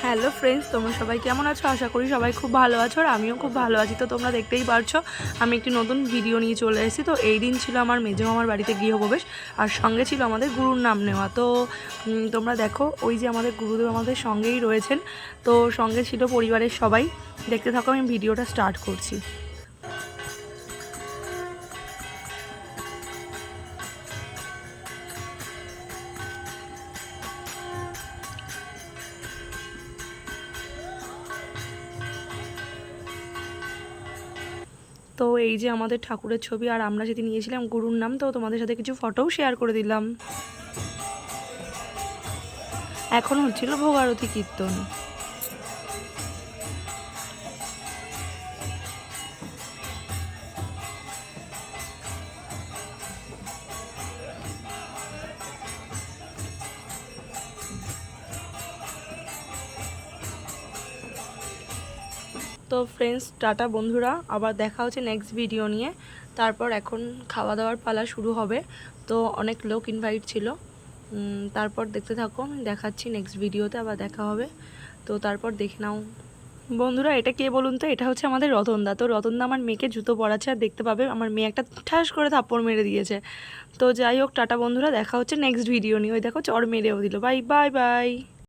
Hello friends, তোমরা সবাই কেমন আছো? আশা করি সবাই খুব ভালো আছো, আর আমিও খুব ভালো আছি। তো তোমরা দেখতেই পারছো আমি একটি নতুন ভিডিও নিয়ে চলে এসেছি। তো এই দিন ছিল আমার মেজো মামার বাড়িতে গৃহপ্রবেশ, আর সঙ্গে ছিল আমাদের গুরুর নাম নেওয়া। তো তোমরা দেখো, ওই যে আমাদের গুরুদেব আমাদের সঙ্গেই রয়েছেন। তো সঙ্গে ছিল পরিবারের সবাই। দেখতে থাকো, আমি ভিডিওটা স্টার্ট করছি। তো এই যে আমাদের ঠাকুরের ছবি, আর আমরা যেদিন নিয়েছিলাম গুরুর নাম, তো তোমাদের সাথে কিছু ফটোও শেয়ার করে দিলাম। এখন হচ্ছিল ভোগ আরতি কীর্তন। তো ফ্রেন্ডস, টাটা বন্ধুরা, আবার দেখা হচ্ছে নেক্সট ভিডিও নিয়ে। তারপর এখন খাওয়া দাওয়ার পালা শুরু হবে। তো অনেক লোক ইনভাইট ছিল। তারপর দেখতে থাকো, আমি দেখাচ্ছি নেক্সট ভিডিওতে, আবার দেখা হবে। তো তারপর দেখে নাও বন্ধুরা, এটা কে বলুন তো? এটা হচ্ছে আমাদের রতনদা। তো রতনদা আমার মেয়েকে জুতো পরাচ্ছে, আর দেখতে পাবে আমার মেয়ে একটা ঠাস করে থাপ্পড় মেরে দিয়েছে। তো যাই হোক, টাটা বন্ধুরা, দেখা হচ্ছে নেক্সট ভিডিও নিয়ে। ওই দেখো, চড় মেরেও দিল। Bye bye bye.